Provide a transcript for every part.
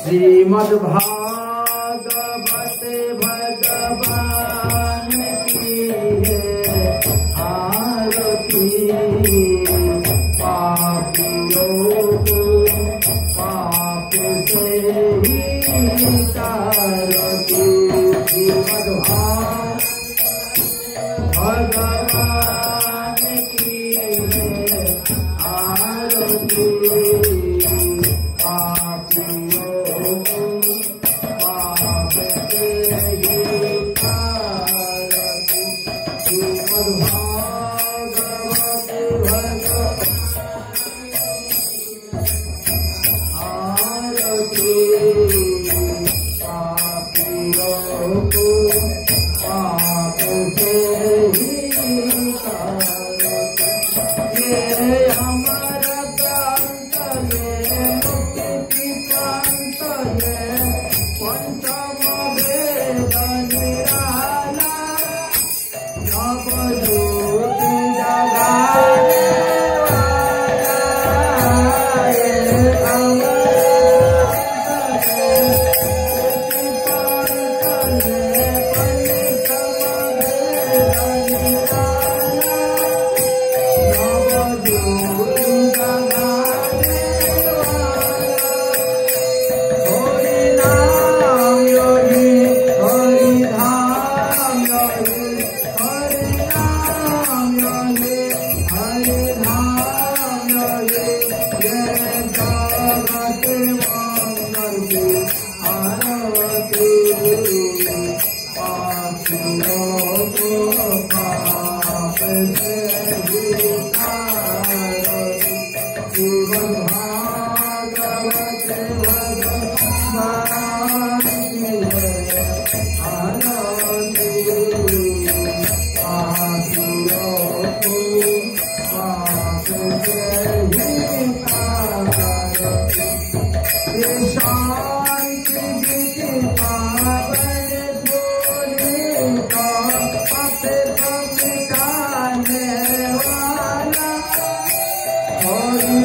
श्रीमद्भागवत भगवान की है आरती। पापियों को पाप से ही तारती। श्रीमद्भागवत भगवान की है आरती।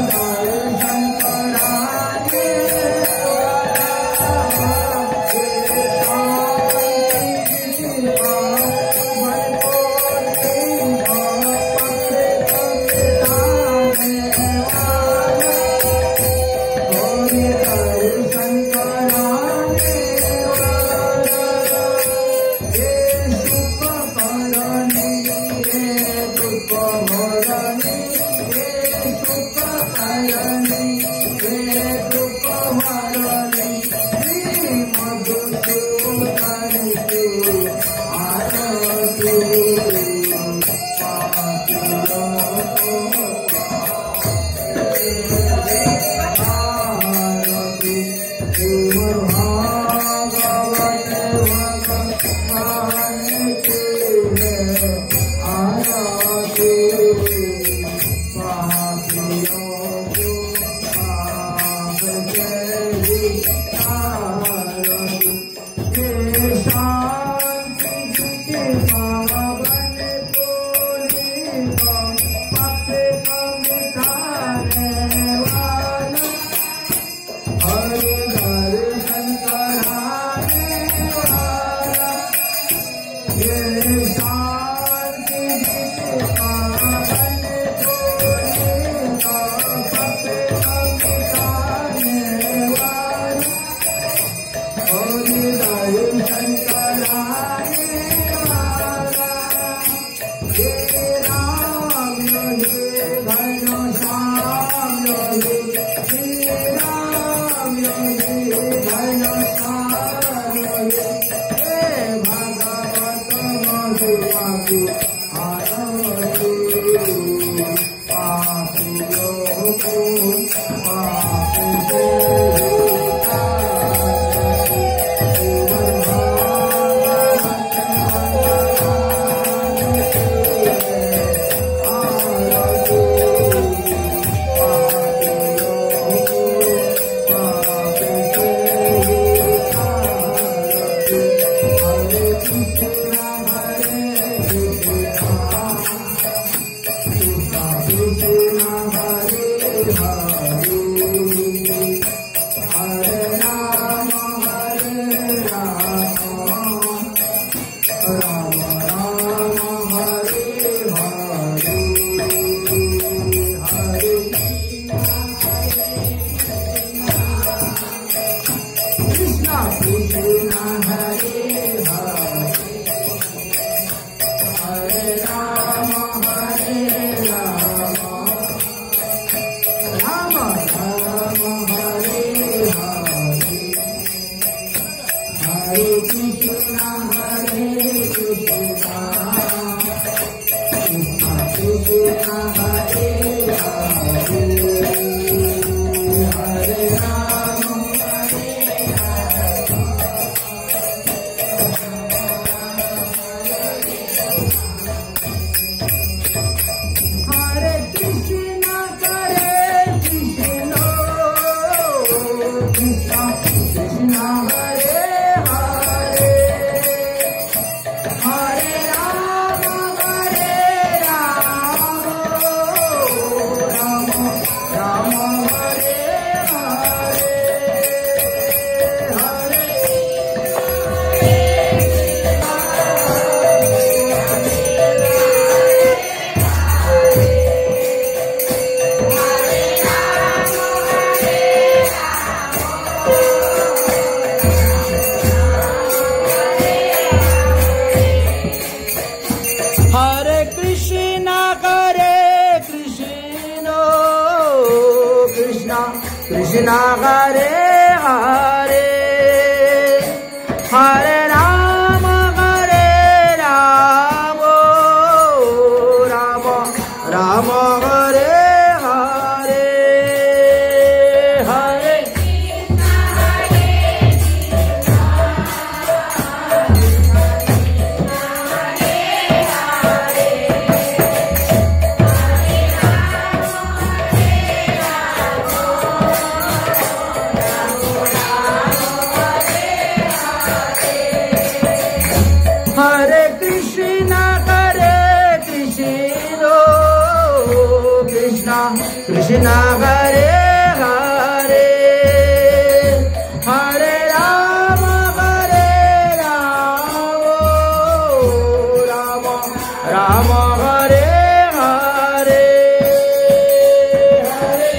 Hare Krishna Hare Hare Hare Rama Hare Rama Rama Rama Hare Hare Hare Hare Krishna Krishna Krishna Hare Hare Hare Rama Rama Rama Hare Hare Hare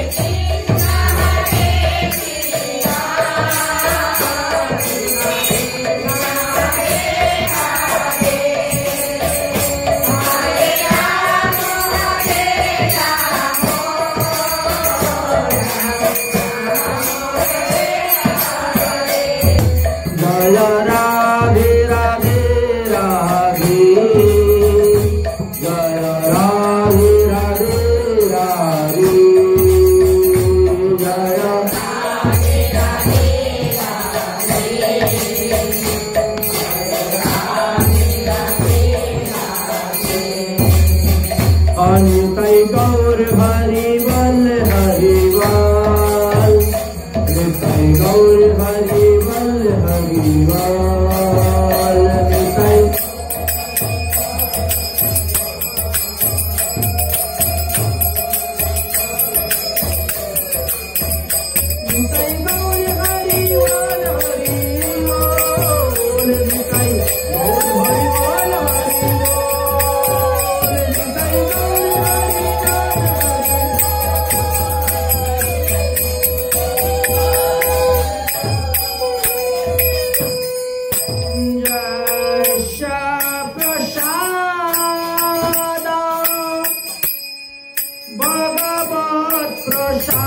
Jaya Radhe Radhe Radhe Jaya Radhe Radhe Radhe Jaya Radhe Radhe Radhe Anitai Gaur Hari Bal Hari Bal Nitai Gaur Hari Bal Hari Bal Nitai Nitai Gaur Hari Bal Hari Bal Nitai Gaur Hari Bal Hari Bal Nitai Gaur Hari Bhagavat Prasad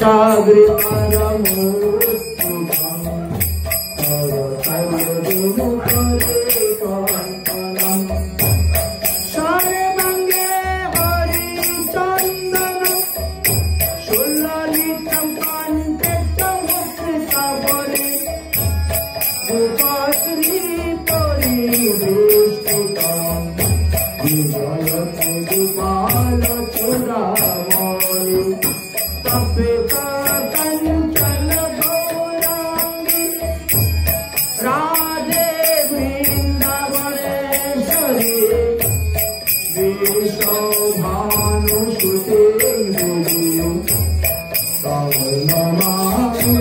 Jaya Namami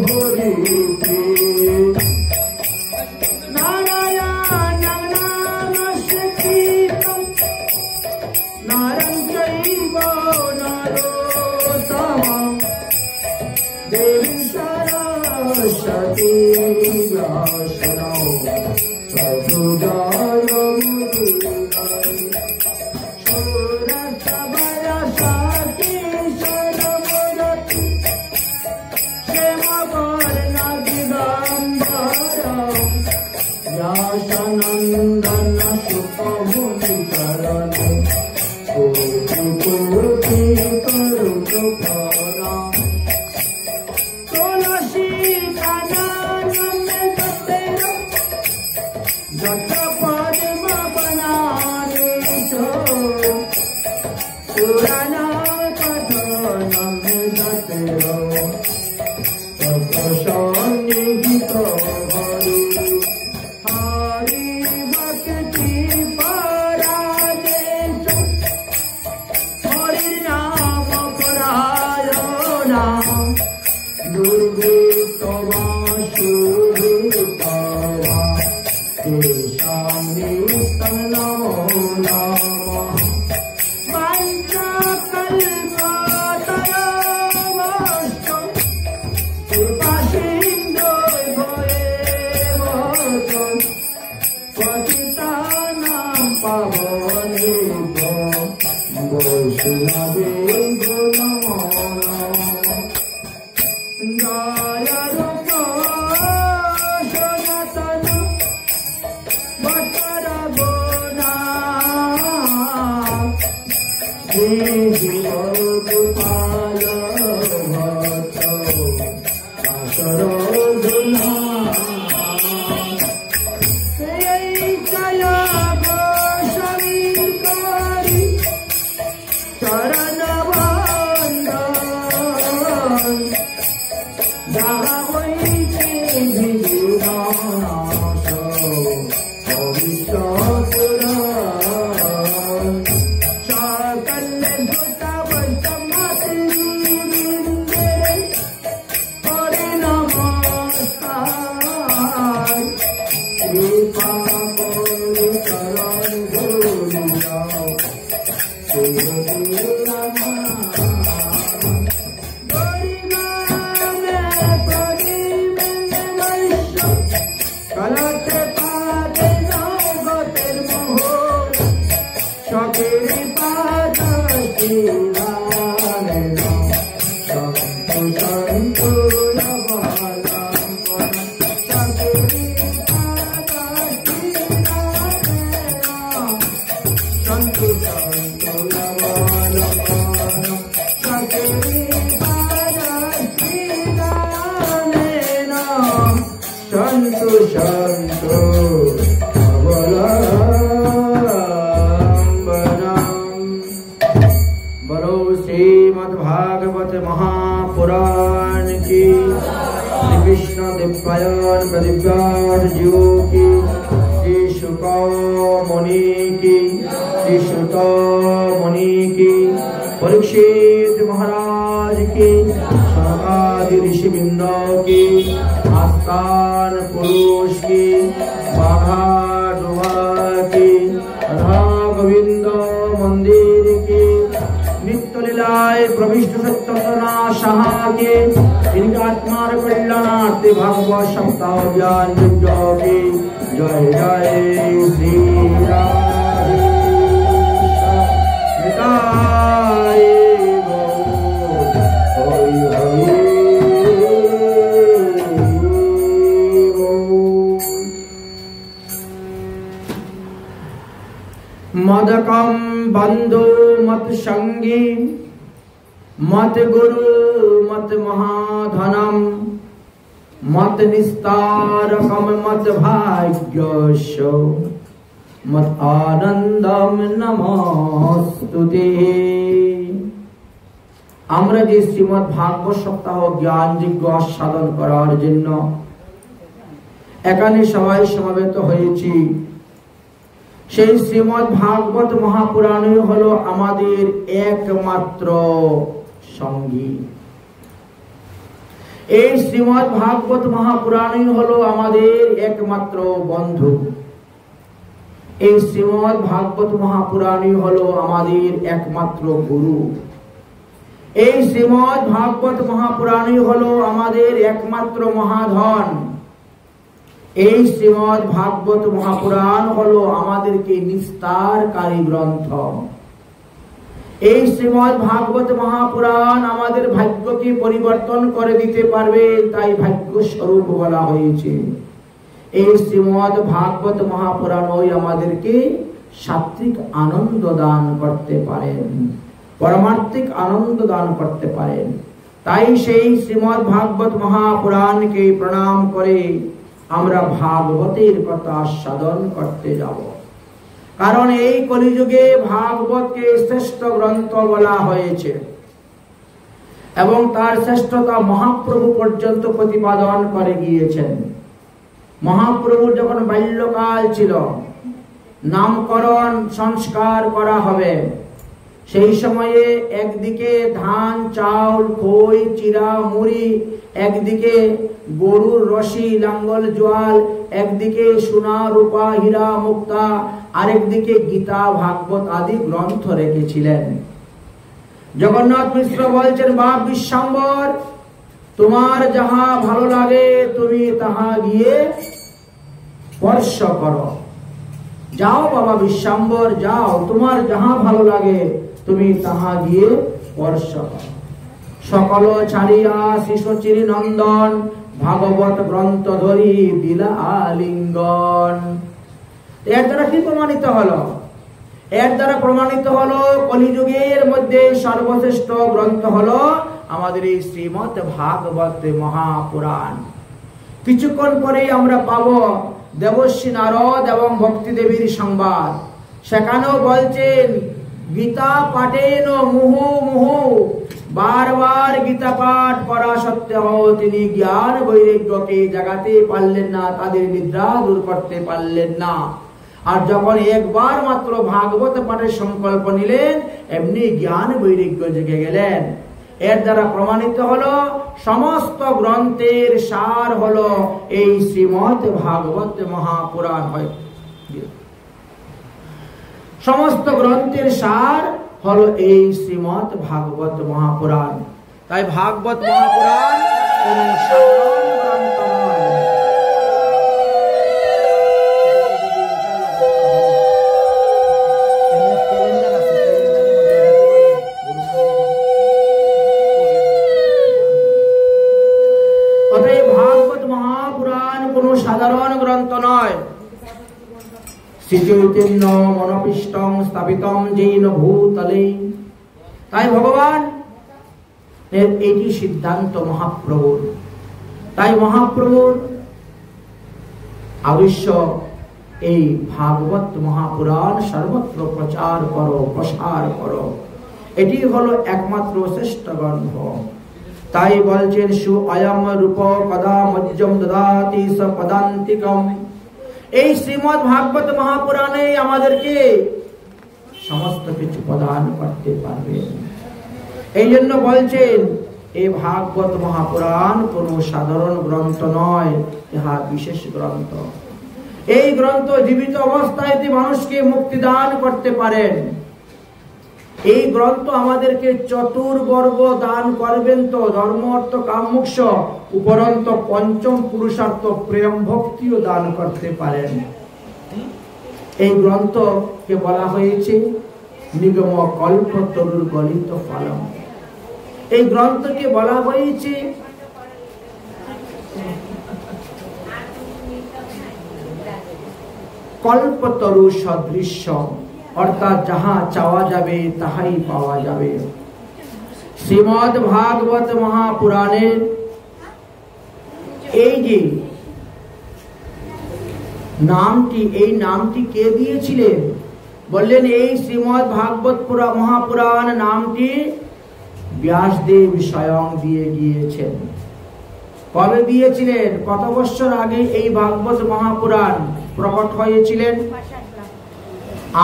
Harike नारायणं नमस्कृतं नरं चैव नरोत्तमं देवीं सरस्वतीं व्यासं ततो नंदन सुखमुनिकरण कोटि कोटि करुणा तुलसी कानन में जट पद्म बनाने छो पुराण कथन में जटेरो तपस्निहित परीक्षित महाराज की सनकादि ऋषिवृंद की आस्थान पुरुष की बाघा डुबा की राधा गोविंद मंदिर की नित्य लीलाए प्रविष्ट सत्यनारायण शाह के इनके आत्मा कल्याणार्थ भागवत सप्ताह ज्ञान यज्ञ की जय जय श्री राधे मदकम बंधु मत संगी मत गुरु मत महाधनम मत निस्तारकम मत भाग्यश मत आनंदम नमस्तुते। আমরা যে শ্রীমদ্ ভাগবত সপ্তাহ জ্ঞান যজ্ঞ সাধন করার জন্য এখানে সবাই সমবেত হয়েছি, সেই শ্রীমদ্ ভাগবত মহাপুরাণই হলো আমাদের একমাত্র সঙ্গী। এই শ্রীমদ্ ভাগবত মহাপুরাণই হলো আমাদের একমাত্র বন্ধু। এই শ্রীমদ্ ভাগবত মহাপুরাণই হলো আমাদের একমাত্র গুরু। এই শ্রীমদ্ ভাগবত মহাপুরাণই হলো আমাদের একমাত্র মহাধন। এই শ্রীমদ্ ভাগবত মহাপুরাণ হলো আমাদেরকে নিস্তারকারী গ্রন্থ। এই শ্রীমদ্ ভাগবত মহাপুরাণ আমাদের ভাগ্যকে পরিবর্তন করে দিতে পারবে, তাই ভাগ্য স্বরূপ বলা হয়েছে। এই শ্রীমদ্ ভাগবত মহাপুরাণই আমাদেরকে সাত্ত্বিক আনন্দ দান করতে পারেন, পারমার্থিক আনন্দ দান করতে পারেন। তাই সেই শ্রীমদ্ ভাগবত মহাপুরাণকে প্রণাম করে আমরা ভাগবতের কথা সাধন করতে যাব। কারণ এই কলিযুগে ভাগবতকে শ্রেষ্ঠ গ্রন্থ বলা হয়েছে এবং তার শ্রেষ্ঠতা মহাপ্রভু পর্যন্ত প্রতিপাদন করে গিয়েছেন। মহাপ্রভুর যখন বাল্যকাল ছিল, নামকরণ সংস্কার করা হবে, সেই সময়ে একদিকে ধান, চাউল, খই, চিরা, মুড়ি, একদিকে গরুর রশি, লাঙ্গল, জোয়াল, একদিকে সোনা, রূপা, হীরা, মুক্তা, আরেকদিকে গীতা, ভাগবত আদি গ্রন্থ রেখেছিলেন। জগন্নাথ মিশ্র বলছেন, বাপ বিশ্বম্বর, তোমার যাহা ভালো লাগে তুমি তাহা গিয়ে স্পর্শ করো। যাও বাবা বিশ্বম্বর, যাও, তোমার যাহা ভালো লাগে তুমি তাহা গিয়ে স্পর্শ করো। সকল ছাড়িয়া শিশুচির নন্দন, ভাগবত গ্রন্থ ধরি দিলা আলিঙ্গন। এর দ্বারা কি প্রমাণিত হলো? এর দ্বারা প্রমাণিত হলো কলিযুগের মধ্যে সর্বশ্রেষ্ঠ গ্রন্থ হলো আমাদের এই শ্রীমদ্ ভাগবত মহাপুরাণ। কিছুক্ষণ পরেই আমরা পাবো দেবশ্রী নারদ এবং ভক্তি দেবীর সংবাদ। সেখানেও বলছেন, গীতা পাঠেন মুহু মুহু, বারবার গীতা পাঠ করা সত্ত্বেও তিনি জ্ঞান বৈরাগ্যকে জাগাতে পারলেন না, তাদের নিদ্রা দূর করতে পারলেন না। আর যখন একবার মাত্র ভাগবত পাঠের সংকল্প নিলেন, এমনি জ্ঞান বৈরাগ্য জেগে গেলেন। এর দ্বারা প্রমাণিত হলো সমস্ত গ্রন্থের সার হলো এই শ্রীমদ্ ভাগবত মহাপুরাণ। হয় সমস্ত গ্রন্থের সার হলো এই শ্রীমদ্ ভাগবত মহাপুরাণ। তাই ভাগবত মহাপুরাণ কোন সাধারণ গ্রন্থ নয়। ভাগবত মহাপুরাণ কোন সাধারণ গ্রন্থ নয়। শ্রী চৈতন্য মনপিষ্টং স্থাপিতম যেন ভূতলে। তাই ভগবান এটি সিদ্ধান্ত মহাপ্রভুর। তাই মহাপ্রভুর আবশ্য এই ভাগবত মহাপুরাণ সর্বত্র প্রচার করো, প্রসার করো। এটি হলো একমাত্র শ্রেষ্ঠ গ্রন্থ। তাই বলছেন, সু অয়ম রূপ কদা মজ্জম দদাতি স পদান্তিকম। এই শ্রীমদ্ ভাগবত মহাপুরাণে আমাদেরকে সমস্ত কিছু প্রদান করতে পারবে। এই জন্য বলছেন, এই ভাগবত মহাপুরাণ কোন সাধারণ গ্রন্থ নয়, ইহা বিশেষ গ্রন্থ। এই গ্রন্থ জীবিত অবস্থায় মানুষকে মুক্তি দান করতে পারেন। এই গ্রন্থ আমাদেরকে চতুর্বর্গ দান করবেন তো, ধর্ম, অর্থ, কাম, মোক্ষ, উপরন্ত পঞ্চম পুরুষার্থ প্রেম ভক্তিও দান করতে পারেন। এই গ্রন্থকে বলা হয়েছে নিগম কল্প তরুর গলিত ফলম। এই গ্রন্থকে বলা হয়েছে কল্পতরু সদৃশ্য, অর্থাৎ যাহা চাওয়া যাবে তাহাই পাওয়া যাবে। শ্রীমদ্ ভাগবত মহাপুরাণের এই যে নামটি, এই নামটি কে দিয়েছিলেন? বললেন, এই শ্রীমদ্ ভাগবত মহাপুরাণ নামটি ব্যাসদেব স্বয়ং দিয়ে গিয়েছেন। কবে দিয়েছিলেন? কত বছর আগে এই ভাগবত মহাপুরাণ প্রকট হয়েছিলেন?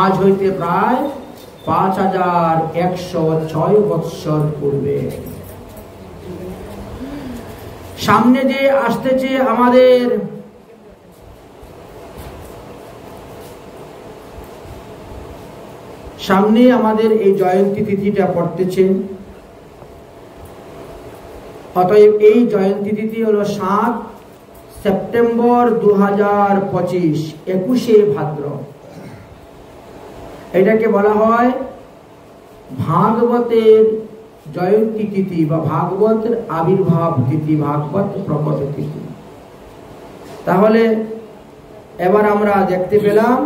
আজ হইতে প্রায় 5106 বৎসর পূর্বে। সামনে যে আসতেছে আমাদের এই জয়ন্তী তিথিটা পড়তেছে। অতএব এই জয়ন্তী তিথি হলো 7 সেপ্টেম্বর 2025, 21শে ভাদ্র। এটাকে বলা হয় ভাগবতের জয়ন্তী তিথি বা ভাগবতের আবির্ভাব তিথি, ভাগবত প্রকট তিথি। তাহলে এবার আমরা দেখতে পেলাম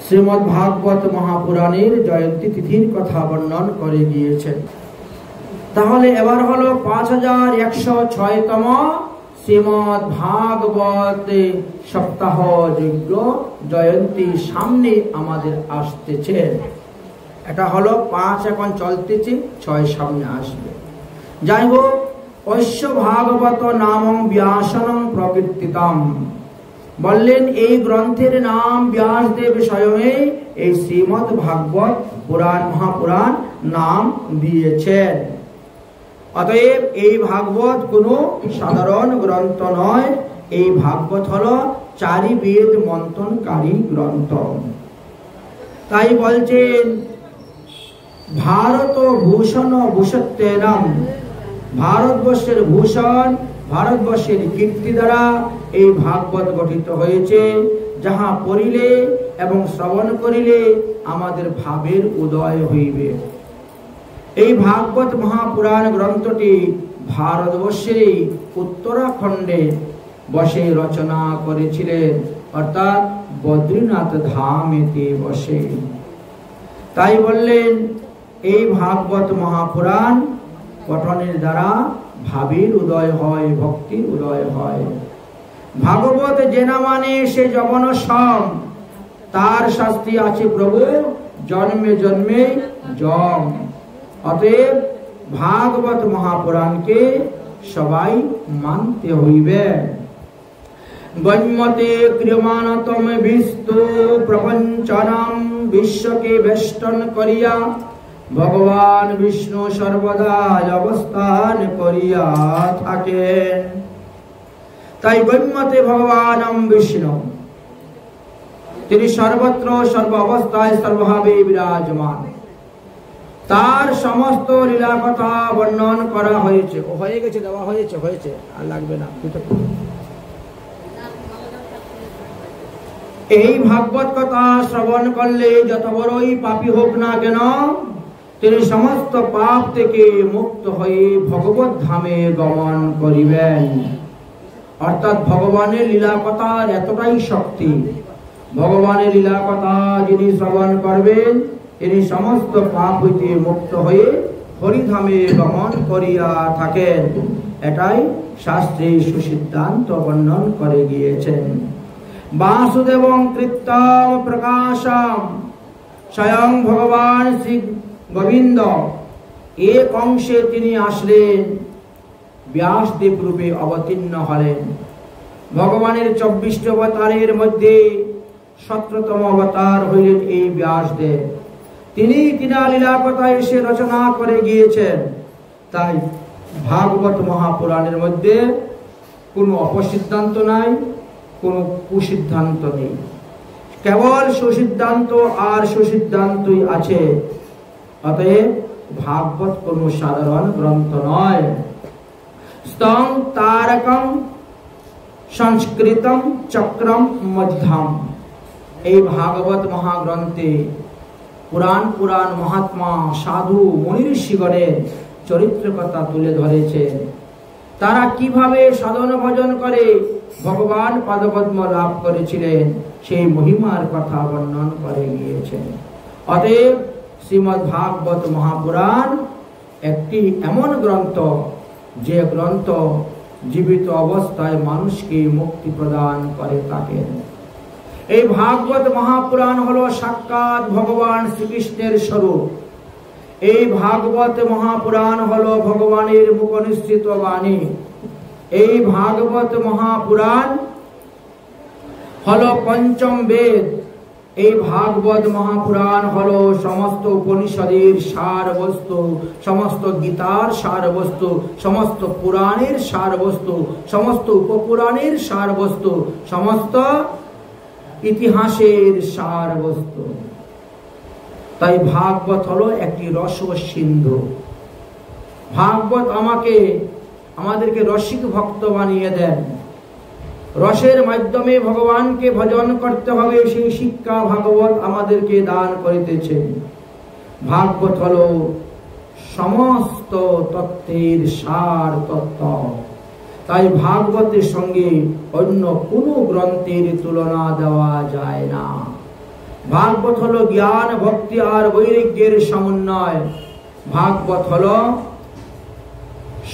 শ্রীমদ্ ভাগবত মহাপুরাণের জয়ন্তী তিথির কথা বর্ণন করে গিয়েছেন। তাহলে এবার হলো 5106তম শ্রীমদ্ ভাগবত সপ্তাহ যজ্ঞ জয়ন্তী সামনে আমাদের আসতেছে। এটা হলো 5 এখন চলতেছে, 6 সামনে আসবে। যাই হোক, ঐশ্য ভাগবত নামং ব্যাসনং প্রকীর্তিতম, বললেন এই গ্রন্থের নাম ব্যাসদেব স্বয়ং এই শ্রীমদ্ ভাগবত পুরাণ মহাপুরাণ নাম দিয়েছেন। অতএব এই ভাগবত কোনো সাধারণ গ্রন্থ নয়, এই ভাগবত হলো 4 বেদ মন্থনকারী গ্রন্থ। তাই বলছেন ভারত ভূষণ ভূষত্বেনম, ভারতবর্ষের ভূষণ, ভারতবর্ষের কীর্তি দ্বারা এই ভাগবত গঠিত হয়েছে, যাহা পড়িলে এবং শ্রবণ করিলে আমাদের ভাবের উদয় হইবে। এই ভাগবত মহাপুরাণ গ্রন্থটি ভারতবর্ষের উত্তরাখণ্ডে বসে রচনা করেছিলেন, অর্থাৎ বদ্রীনাথ ধামেতে বসে। তাই বললেন এই ভাগবত মহাপুরাণ পঠনের দ্বারা ভাবের উদয় হয়, ভক্তির উদয় হয়। ভাগবত যে না মানে সে যবন সম, তার শাস্তি আছে প্রভু জন্মে জন্মে যম। অতএব ভাগবত মহাপুরাণকে সবাই মানতে হইবে। গণ্যতে ক্রিয়মাণতম বিস্তু প্রপঞ্চনাম, বিশ্বকে বেষ্টন করিয়া ভগবান বিষ্ণু সর্বদা অবস্থান করিয়া থাকেন। তাই গণ্যতে ভগবানম বিষ্ণু, তিনি সর্বত্র সর্ব অবস্থায় সর্বভাবে বিরাজমান। তার সমস্ত লীলা কথা বর্ণন করা হয়েছে। ও হয়ে গেছে, দেওয়া হয়েছে, হয়েছে, আর লাগবে না। এই ভাগবত কথা শ্রবণ করলে যত বড়ই পাপী হোক না কেন, তিনি সমস্ত পাপ থেকে মুক্ত হয়ে ভগবত ধামে গমন করিবেন। অর্থাৎ ভগবানের লীলা কথার এতটাই শক্তি, ভগবানের লীলা কথা যিনি শ্রবণ করবেন তিনি সমস্ত পাপ হইতে মুক্ত হয়ে হরিধামে গমন করিয়া থাকেন। এটাই শাস্ত্রে সুসিদ্ধান্ত বর্ণন করে গিয়েছেন। বাসুদেবং কৃত্তম প্রকাশম, স্বয়ং ভগবান শ্রী গোবিন্দ এক অংশে তিনি আসলেন, ব্যাসদেব রূপে অবতীর্ণ হলেন। ভগবানের 24টি অবতারের মধ্যে 17তম অবতার হইলেন এই ব্যাসদেব। তিনি তিনার লীলা কথা এসে রচনা করে গিয়েছেন। তাই ভাগবত মহাপুরাণের মধ্যে কোনো অপসিদ্ধান্ত নাই, কোনো কুসিদ্ধান্ত নেই, কেবল সুসিদ্ধান্ত আর সুসিদ্ধান্তই আছে। অতএব ভাগবত কোনো সাধারণ গ্রন্থ নয়। স্তং তারকম সংস্কৃতম চক্রম মধ্যম, এই ভাগবত মহাগ্রন্থে পুরাণ মহাত্মা সাধু মুনি ঋষিগণের চরিত্র কথা তুলে ধরেছে। তারা কিভাবে সাধন ভজন করে ভগবান পাদপদ্ম লাভ করেছিলেন সেই মহিমার কথা বর্ণন করে গিয়েছেন। অতএব শ্রীমদ্ ভাগবত মহাপুরাণ একটি এমন গ্রন্থ যে গ্রন্থ জীবিত অবস্থায় মানুষকে মুক্তি প্রদান করে থাকেন। এই ভাগবত মহাপুরাণ হলো সাক্ষাৎ ভগবান শ্রীকৃষ্ণের স্বরূপ। এই ভাগবত মহাপুরাণ হলো ভগবানের মুখনিসৃত বাণী। এই ভাগবত মহাপুরাণ হলো পঞ্চম বেদ, এই ভাগবত মহাপুরাণ হলো সমস্ত উপনিষদের সার বস্তু, সমস্ত গীতার সার বস্তু, সমস্ত পুরাণের সার বস্তু, সমস্ত উপপুরাণের সার বস্তু, সমস্ত ইতিহাসের সার বস্তু। তাই ভাগবত হলো একটি রস সিন্ধু। ভাগবত আমাদেরকে রসিক ভক্ত বানিয়ে দেন। রসের মাধ্যমে ভগবানকে ভজন করতে হবে, সেই শিক্ষা ভাগবত আমাদেরকে দান করিতেছে। ভাগবত হলো সমস্ত তত্ত্বের সার তত্ত্ব। তাই ভাগবতের সঙ্গে অন্য কোনো গ্রন্থের তুলনা দেওয়া যায় না। ভাগবত হলো জ্ঞান, ভক্তি আর বৈরাগ্যের সমন্বয়। ভাগবত হলো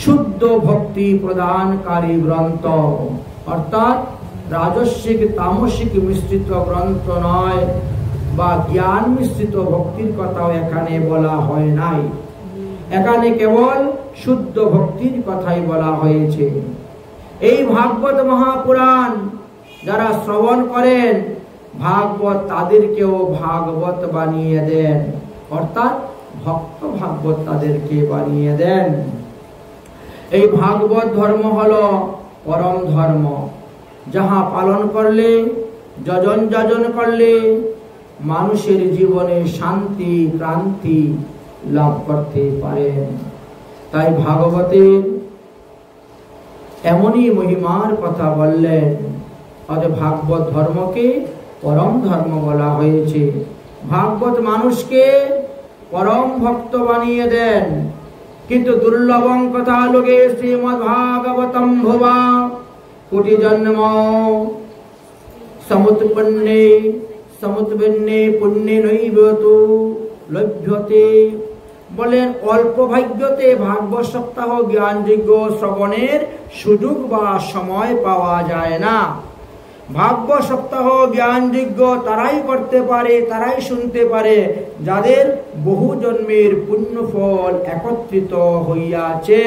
শুদ্ধ ভক্তি প্রদানকারী গ্রন্থ, অর্থাৎ রাজস্বিক তামসিক মিশ্রিত গ্রন্থ নয়, বা জ্ঞান মিশ্রিত ভক্তির কথাও এখানে বলা হয় নাই। এখানে কেবল শুদ্ধ ভক্তির কথাই বলা হয়েছে। এই ভাগবত মহাপুরাণ যারা শ্রবণ করেন, ভাগবত তাদেরকেও ভাগবত বানিয়ে দেন, অর্থাৎ ভক্ত ভাগবত তাদেরকে বানিয়ে দেন। এই ভাগবত ধর্ম হলো পরম ধর্ম, যাহা পালন করলে, যজন যাজন করলে মানুষের জীবনে শান্তি ক্রান্তি লাভ করতে পারেন। তাই ভাগবতের এমনই মহিমার কথা বললেন। ভাগবত ধর্মকে পরম ধর্ম বলা হয়েছে। ভাগবত মানুষকে পরম ভক্ত বানিয়ে দেন। কিন্তু দুর্লভং কথা লোকে শ্রীমদ্ ভাগবতম ভুবা কোটি জন্ম সমুৎপন্নে পুণ্যে নৈবতু লভ্যতে। বলেন অল্প ভাগ্যতে ভাগবত সপ্তাহ জ্ঞানযোগ্য শ্রবণের সুযোগ বা সময় পাওয়া যায় না। ভাগবত সপ্তাহ জ্ঞানযোগ্য তারাই করতে পারে, তারাই শুনতে পারে, যাদের বহু জন্মের পুণ্য ফল একত্রিত হইয়াছে।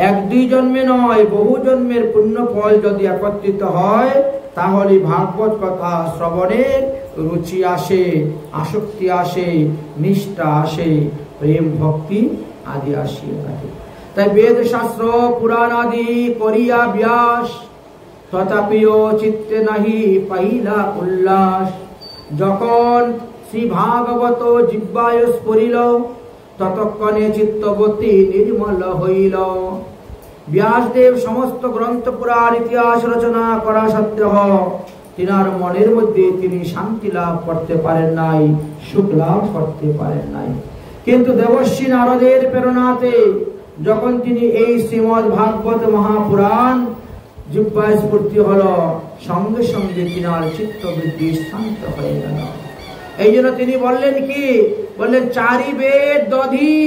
এক দুই জন্মে নয়, বহু জন্মের পুণ্য ফল যদি একত্রিত হয়, তাহলে ভাগবত কথা শ্রবণের রুচি আসে, আসক্তি আসে, নিষ্ঠা আসে, প্রেম ভক্তি আদি আসিয়া থাকে। তাই বেদ শাস্ত্র পুরাণ আদি করিয়া ব্যাস, তথাপিও চিত্তে নাহি পাইলা উল্লাস। যখন শ্রী ভাগবত জিহ্বায় স্ফুরিল, ততক্ষণে চিত্তবতী নির্মল হইল। ব্যাসদেব সমস্ত গ্রন্থ পুরাণ ইতিহাস রচনা করা সত্ত্বেও তিনার মনের মধ্যে তিনি শান্তি লাভ করতে পারেন নাই, সুখ লাভ করতে পারেন নাই। কিন্তু দেবর্ষী নারদের প্রেরণাতে যখন তিনি এই শ্রীমদ্ ভাগবত মহাপুরাণ জিহ্বায় স্ফূর্তি হলো, সঙ্গে সঙ্গে তিনার চিত্তবৃত্তি শান্ত হয়ে গেল। এই জন্য তিনি বললেন কি, বললেন চারি বেদ দধি,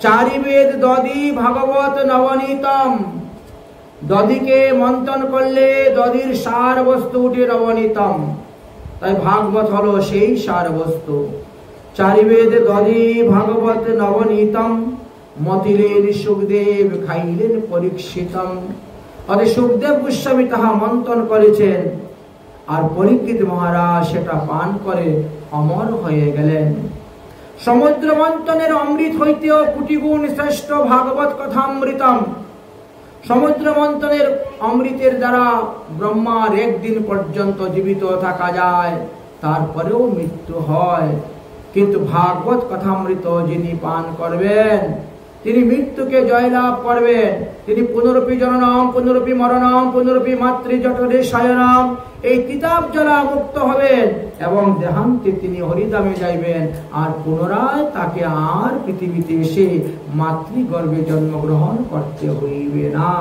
চারি বেদ দধি ভাগবত নবনীতম। দধিকে মন্থন করলে দধির সার বস্তু উঠে নবনীতম। তাই ভাগবত হলো সেই সার বস্তু। চারি বেদ দধি ভাগবত নবনীতম, মতিলেন সুখদেব খাইলেন পরীক্ষিতম। সুখদেব গোস্বামী তাহা মন্থন করেছেন, আর পরীক্ষিত মহারাজ সেটা পান করে অমর হয়ে গেলেন। সমুদ্র মন্থনের অমৃত হইতেও কোটি গুণ শ্রেষ্ঠ ভাগবত কথামৃতম। সমুদ্র মন্থনের অমৃতের দ্বারা ব্রহ্মার একদিন পর্যন্ত জীবিত থাকা যায়, তারপরেও মৃত্যু হয়। কিন্তু ভাগবত কথামৃত যিনি পান করবেন, তিনি মৃত্যুকে জয়লাভ করবেন। তিনি পুনরপি জননম, পুনরপি মরণম, পুনরপি মাতৃজঠরে শয়নম, এই কিতাব জ্বালা মুক্ত হবেন এবং দেহান্তে তিনি হরিধামে যাইবেন। আর পুনরায় তাকে আর পৃথিবীতে এসে মাতৃগর্ভে জন্মগ্রহণ করতে হইবে না।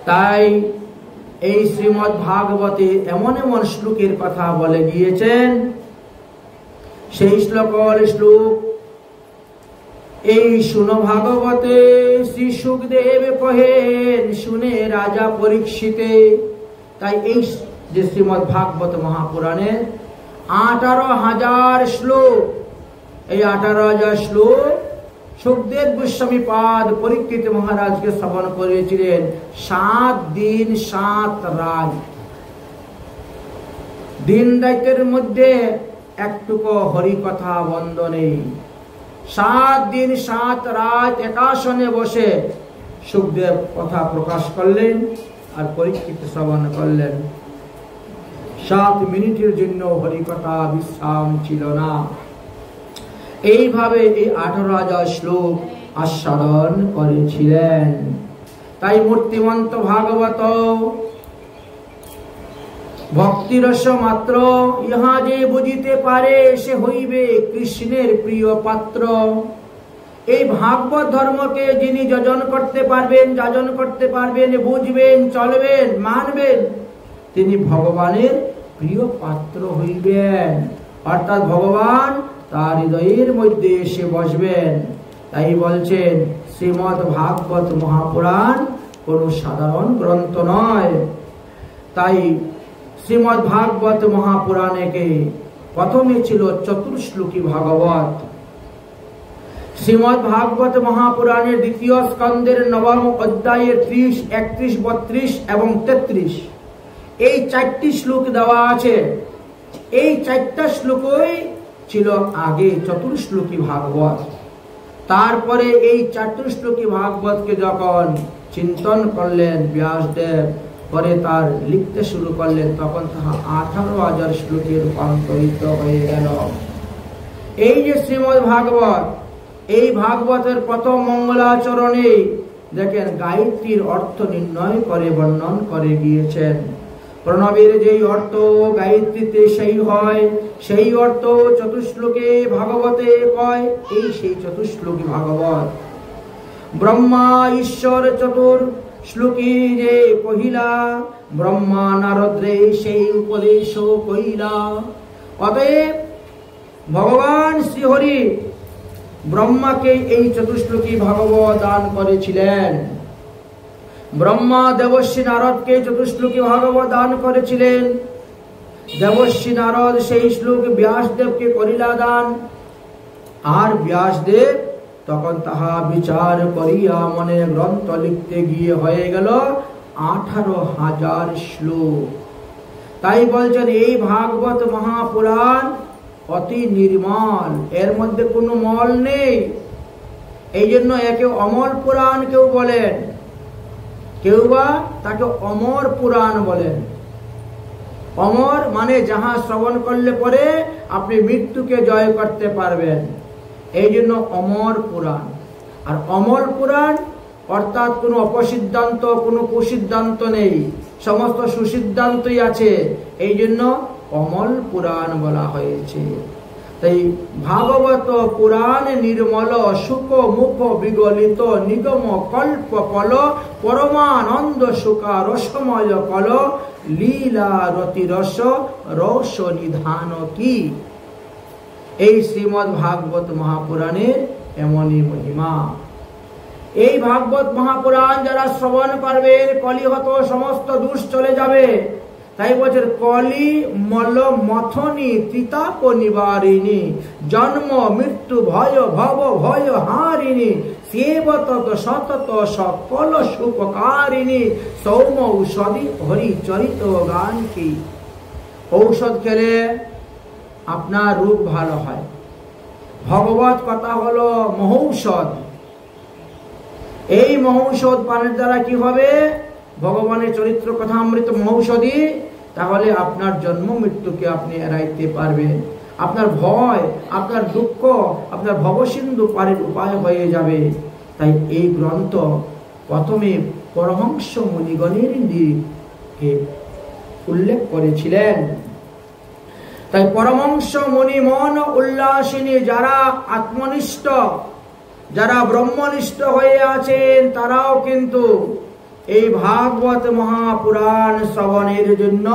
তাই এই শ্রীমদ্ ভাগবতে এমন এমন শ্লোকের কথা বলে গিয়েছেন। সেই শ্লোক এই শুনো ভাগবতে শ্রী সুখদেব কহেন, শুনে রাজা পরীক্ষিতে। তাই এই যে শ্রীমদ্ ভাগবত মহাপুরাণে 18,000 শ্লোক, এই 18,000 শ্লোক সুখদেব গোস্বামী পাদ পরীক্ষিত মহারাজকে শ্রবণ করেছিলেন 7 দিন 7 রাত। দিন রাতের মধ্যে একটুকু হরি কথা বন্ধ নেই। 7 দিন 7 রাত একাসনে বসে সুখদেব কথা প্রকাশ করলেন আর পরীক্ষিত শ্রবণ করলেন। 7 মিনিটের জন্য হরি কথা বিশ্রাম ছিল না। এইভাবে এই 18,000 শ্লোক আস্বাদন করেছিলেন। তাই মূর্তিমন্ত ভাগবত ভক্তিরস মাত্র, ইহা যে বুঝিতে পারে সে হইবে কৃষ্ণের প্রিয় পাত্র। এই ভাগবত ধর্মকে যিনি যাজন করতে পারবেন, বুঝবেন, চলবেন, মানবেন, তিনি ভগবানের প্রিয় পাত্র হইবেন। অর্থাৎ ভগবান তার হৃদয়ের মধ্যে এসে বসবেন। তাই বলছেন শ্রীমদ্ ভাগবত মহাপুরাণ কোন সাধারণ গ্রন্থ নয়। তাই শ্রীমদ্ ভাগবত মহাপুরাণে প্রথমে ছিল চতুর্শ্লোকী ভাগবত। শ্রীমদ্ ভাগবত মহাপুরাণের দ্বিতীয় স্কন্ধের 9ম অধ্যায়ের 30, 31, 32 এবং 33 এই 4টি শ্লোক দেওয়া আছে। এই 4টা শ্লোকই ছিল আগে চতুর্শ্লোকী ভাগবত। তারপরে এই চতুর্শ্লোকী ভাগবতকে যখন চিন্তন করলেন ব্যাসদেব, পরে তার লিখতে শুরু করলেন, তখন তাহা 18,000 শ্লোকে রূপান্তরিত হয়ে গেল। এই যে শ্রীমদ্ ভাগবত, এই ভাগবতের প্রথম মঙ্গলাচরণে দেখেন গায়ত্রীর অর্থ নির্ণয় করে বর্ণন করে গিয়েছেন। প্রণবের যেই অর্থ গায়ত্রীতে সেই হয়, সেই অর্থ চতুশ্লোকে ভাগবতে কয়। এই সেই চতুশ্লোকী ভাগবত। ব্রহ্মা ঈশ্বর চতুর শ্লোকী যে কহিলা, ব্রহ্মা নারদ্রে সেই উপদেশ কহিলা। অতএব ভগবান শ্রীহরি ব্রহ্মাকে এই চতুশ্লোকী ভাগবত দান করেছিলেন। ব্রহ্মা দেবর্ষি নারদকে চতুশ্লোকী ভাগবত দান করেছিলেন। দেবর্ষি নারদ সেই শ্লোক ব্যাসদেবকে করিলা দান। আর ব্যাসদেব তখন তাহা বিচার করিয়া মনে গ্রন্থ লিখতে গিয়ে হয়ে গেল 18,000 শ্লোক। তাই বলছেন এই ভাগবত মহাপুরাণ অতি নির্মল, এর মধ্যে কোনো মল নেই। এই জন্য একে অমল পুরাণ কেউ বলেন, কেউ বা তাকে অমর পুরাণ বলেন। অমর মানে যাহা শ্রবণ করলে পরে আপনি মৃত্যুকে জয় করতে পারবেন, এই জন্য অমর পুরাণ। আর অমল পুরাণ অর্থাৎ কোনো অপসিদ্ধান্ত, কোনো কুসিদ্ধান্ত নেই, সমস্ত সুসিদ্ধান্তই আছে, এই জন্য অমল পুরাণ বলা হয়েছে। তাই ভাগবত পুরাণ নির্মল সুখ মুখ বিগলিত নিগম কল্প কল পরমানন্দ সুখা রসময় কল লীলা রতি রস রস নিধান কি। এই শ্রীমদ্ ভাগবত মহাপুরাণের এমনই মহিমা। এই ভাগবত মহাপুরাণ যারা শ্রবণ করবেন কলিহত সমস্ত দোষ চলে যাবে। তাই বলছে কলি মল মথনি তিতাপ নিবারিণী জন্ম মৃত্যু ভয় ভব ভয় হারিণী সেবত সতত সকল সুপকারিণী সৌম ঔষধি হরি চরিত গান কি। ঔষধ খেলে আপনার রোগ ভালো হয়। ভগবত কথা হলো মহৌষধ। এই মহৌষধ পানের দ্বারা কি হবে? ভগবানের চরিত্র কথা অমৃত মহৌষধি। তাহলে আপনার জন্ম মৃত্যুকে আপনি এড়াইতে পারবেন। আপনার ভয়, আপনার দুঃখ, আপনার ভবসিন্ধু পারের উপায় হয়ে যাবে। তাই এই গ্রন্থ প্রথমে পরমহংস মুনিগণের দিকে উল্লেখ করেছিলেন। তাই পরমহংস মুনি মন উল্লাসিনী যারা আত্মনিষ্ঠ, যারা ব্রহ্মনিষ্ঠ হয়ে আছেন, তারাও কিন্তু এই ভাগবত মহাপুরাণ শ্রবণের জন্য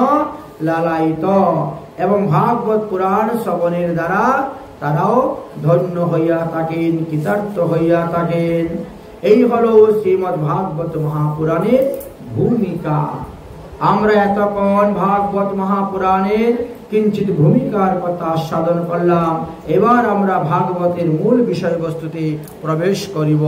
লালায়িত এবং ভাগবত পুরাণ শ্রবণের দ্বারা তারাও ধন্য হইয়া থাকেন, কৃতার্থ হইয়া থাকেন। এই হলো শ্রীমদ্ ভাগবত মহাপুরাণের ভূমিকা। আমরা এতক্ষণ ভাগবত মহাপুরাণের কিঞ্চিত ভূমিকার কথা আস্বাদন করলাম। এবার আমরা ভাগবতের মূল বিষয়বস্তুতে প্রবেশ করিব।